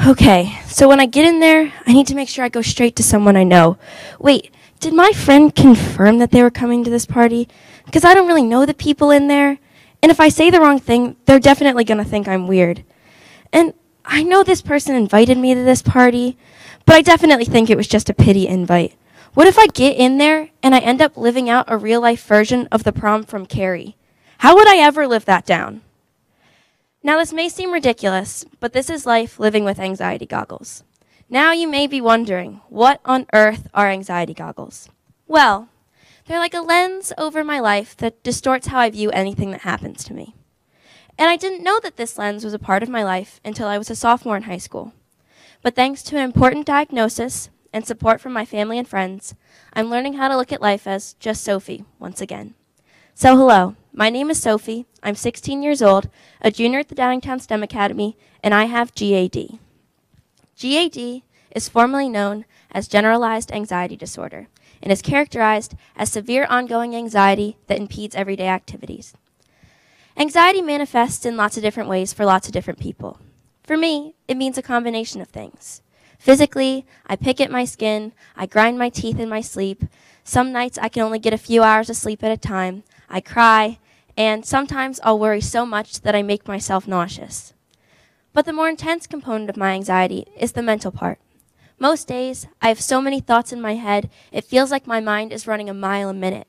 Okay, so when I get in there, I need to make sure I go straight to someone I know. Wait, did my friend confirm that they were coming to this party? Because I don't really know the people in there. And if I say the wrong thing, they're definitely going to think I'm weird. And I know this person invited me to this party, but I definitely think it was just a pity invite. What if I get in there and I end up living out a real-life version of the prom from Carrie? How would I ever live that down? Now, this may seem ridiculous, but this is life living with anxiety goggles. Now you may be wondering, what on earth are anxiety goggles? Well, they're like a lens over my life that distorts how I view anything that happens to me. And I didn't know that this lens was a part of my life until I was a sophomore in high school. But thanks to an important diagnosis and support from my family and friends, I'm learning how to look at life as just Sophie once again. So hello, my name is Sophie. I'm 16 years old, a junior at the Downingtown STEM Academy, and I have GAD. GAD is formally known as generalized anxiety disorder and is characterized as severe ongoing anxiety that impedes everyday activities. Anxiety manifests in lots of different ways for lots of different people. For me, it means a combination of things. Physically, I pick at my skin, I grind my teeth in my sleep. Some nights I can only get a few hours of sleep at a time. I cry, and sometimes I'll worry so much that I make myself nauseous. But the more intense component of my anxiety is the mental part. Most days, I have so many thoughts in my head, it feels like my mind is running a mile a minute.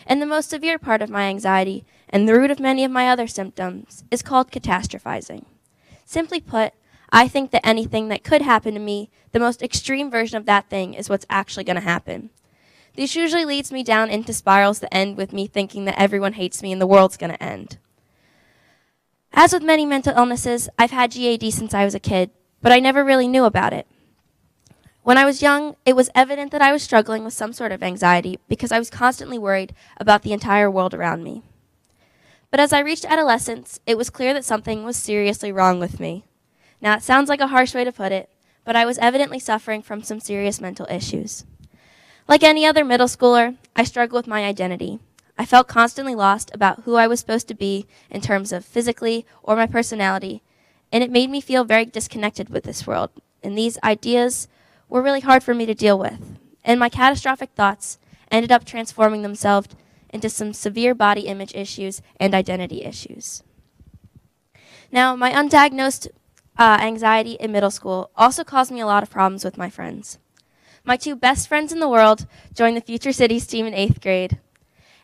And the most severe part of my anxiety, and the root of many of my other symptoms, is called catastrophizing. Simply put, I think that anything that could happen to me, the most extreme version of that thing is what's actually going to happen. This usually leads me down into spirals that end with me thinking that everyone hates me and the world's going to end. As with many mental illnesses, I've had GAD since I was a kid, but I never really knew about it. When I was young, it was evident that I was struggling with some sort of anxiety because I was constantly worried about the entire world around me. But as I reached adolescence, it was clear that something was seriously wrong with me. Now, it sounds like a harsh way to put it, but I was evidently suffering from some serious mental issues. Like any other middle schooler, I struggled with my identity. I felt constantly lost about who I was supposed to be in terms of physically or my personality, and it made me feel very disconnected with this world. And these ideas were really hard for me to deal with. And my catastrophic thoughts ended up transforming themselves into some severe body image issues and identity issues. Now, my undiagnosed anxiety in middle school also caused me a lot of problems with my friends. My two best friends in the world joined the Future Cities team in 8th grade,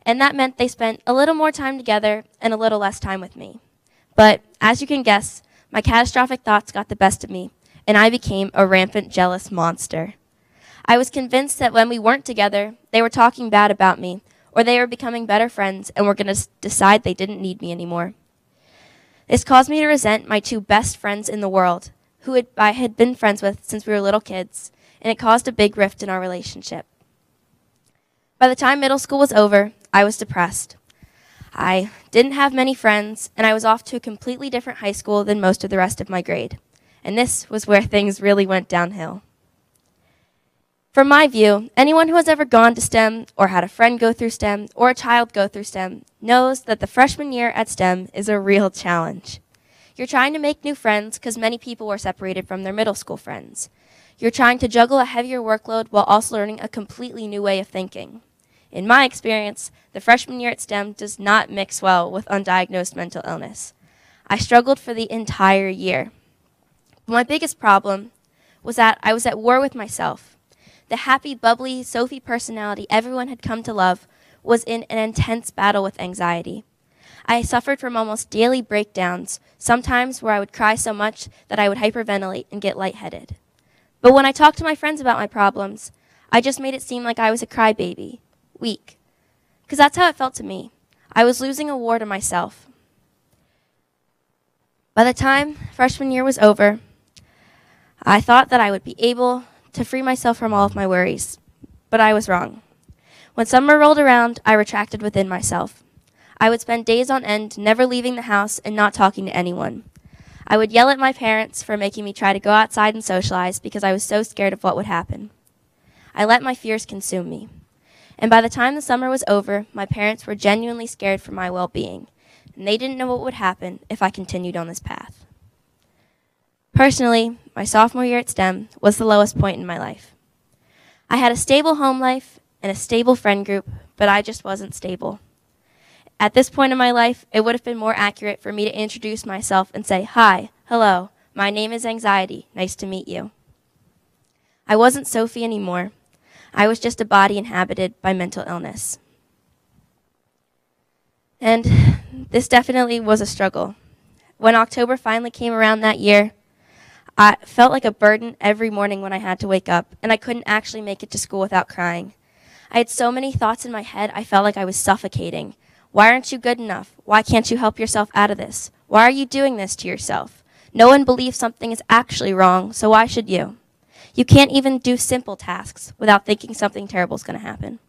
and that meant they spent a little more time together and a little less time with me. But as you can guess, my catastrophic thoughts got the best of me, and I became a rampant jealous monster. I was convinced that when we weren't together, they were talking bad about me, or they were becoming better friends and were going to decide they didn't need me anymore. This caused me to resent my two best friends in the world, who I had been friends with since we were little kids, and it caused a big rift in our relationship. By the time middle school was over, I was depressed. I didn't have many friends, and I was off to a completely different high school than most of the rest of my grade. And this was where things really went downhill. From my view, anyone who has ever gone to STEM, or had a friend go through STEM, or a child go through STEM, knows that the freshman year at STEM is a real challenge. You're trying to make new friends because many people were separated from their middle school friends. You're trying to juggle a heavier workload while also learning a completely new way of thinking. In my experience, the freshman year at STEM does not mix well with undiagnosed mental illness. I struggled for the entire year. My biggest problem was that I was at war with myself. The happy, bubbly Sophie personality everyone had come to love was in an intense battle with anxiety. I suffered from almost daily breakdowns, sometimes where I would cry so much that I would hyperventilate and get lightheaded. But when I talked to my friends about my problems, I just made it seem like I was a crybaby, weak. Because that's how it felt to me. I was losing a war to myself. By the time freshman year was over, I thought that I would be able to free myself from all of my worries, but I was wrong. When summer rolled around, I retracted within myself. I would spend days on end never leaving the house and not talking to anyone. I would yell at my parents for making me try to go outside and socialize because I was so scared of what would happen. I let my fears consume me. And by the time the summer was over, my parents were genuinely scared for my well-being, and they didn't know what would happen if I continued on this path. Personally, my sophomore year at STEM was the lowest point in my life. I had a stable home life and a stable friend group, but I just wasn't stable. At this point in my life, it would have been more accurate for me to introduce myself and say, "Hi, hello, my name is Anxiety, nice to meet you." I wasn't Sophie anymore. I was just a body inhabited by mental illness. And this definitely was a struggle. When October finally came around that year, I felt like a burden every morning when I had to wake up, and I couldn't actually make it to school without crying. I had so many thoughts in my head, I felt like I was suffocating. Why aren't you good enough? Why can't you help yourself out of this? Why are you doing this to yourself? No one believes something is actually wrong, so why should you? You can't even do simple tasks without thinking something terrible is going to happen.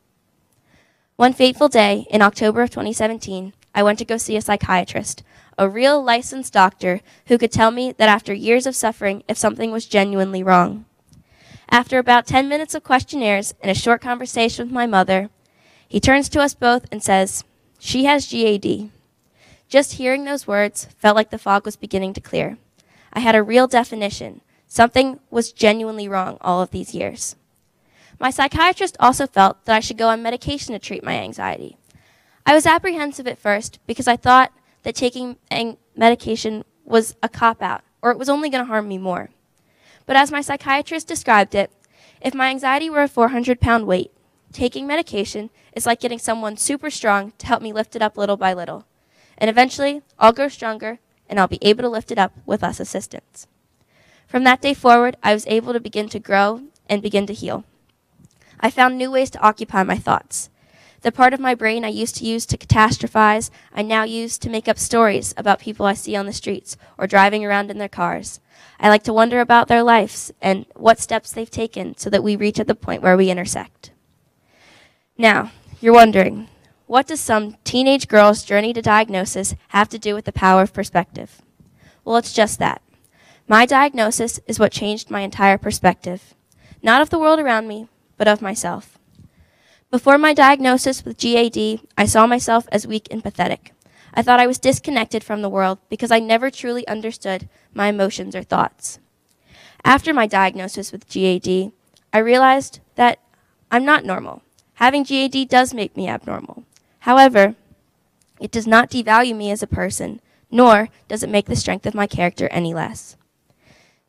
One fateful day in October of 2017, I went to go see a psychiatrist, a real licensed doctor who could tell me that after years of suffering if something was genuinely wrong. After about 10 minutes of questionnaires and a short conversation with my mother, he turns to us both and says, "She has GAD." Just hearing those words felt like the fog was beginning to clear. I had a real definition. Something was genuinely wrong all of these years. My psychiatrist also felt that I should go on medication to treat my anxiety. I was apprehensive at first because I thought that taking medication was a cop-out, or it was only going to harm me more. But as my psychiatrist described it, if my anxiety were a 400-pound weight, taking medication is like getting someone super strong to help me lift it up little by little. And eventually, I'll grow stronger, and I'll be able to lift it up with less assistance. From that day forward, I was able to begin to grow and begin to heal. I found new ways to occupy my thoughts. The part of my brain I used to use to catastrophize, I now use to make up stories about people I see on the streets or driving around in their cars. I like to wonder about their lives and what steps they've taken so that we reach at the point where we intersect. Now, you're wondering, what does some teenage girl's journey to diagnosis have to do with the power of perspective? Well, it's just that. My diagnosis is what changed my entire perspective, not of the world around me, but of myself. Before my diagnosis with GAD, I saw myself as weak and pathetic. I thought I was disconnected from the world because I never truly understood my emotions or thoughts. After my diagnosis with GAD, I realized that I'm not normal. Having GAD does make me abnormal. However, it does not devalue me as a person, nor does it make the strength of my character any less.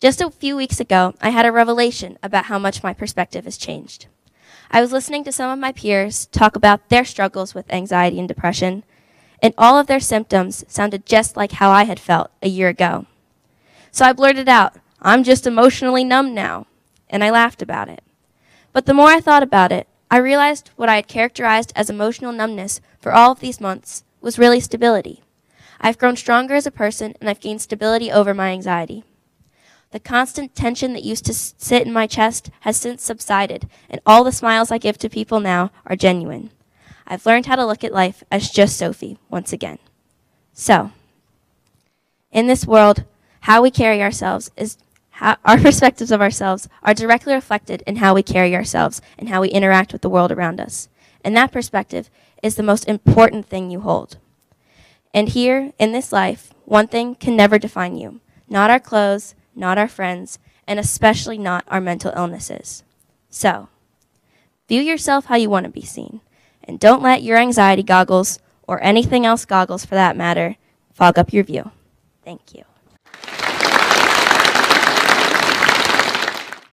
Just a few weeks ago, I had a revelation about how much my perspective has changed. I was listening to some of my peers talk about their struggles with anxiety and depression, and all of their symptoms sounded just like how I had felt a year ago. So I blurted out, "I'm just emotionally numb now," and I laughed about it. But the more I thought about it, I realized what I had characterized as emotional numbness for all of these months was really stability. I've grown stronger as a person, and I've gained stability over my anxiety. The constant tension that used to sit in my chest has since subsided, and all the smiles I give to people now are genuine. I've learned how to look at life as just Sophie once again. So, in this world, how we carry ourselves is how our perspectives of ourselves are directly reflected in how we carry ourselves and how we interact with the world around us. And that perspective is the most important thing you hold. And here, in this life, one thing can never define you. Not our clothes, not our friends, and especially not our mental illnesses. So, view yourself how you want to be seen, and don't let your anxiety goggles, or anything else goggles for that matter, fog up your view. Thank you.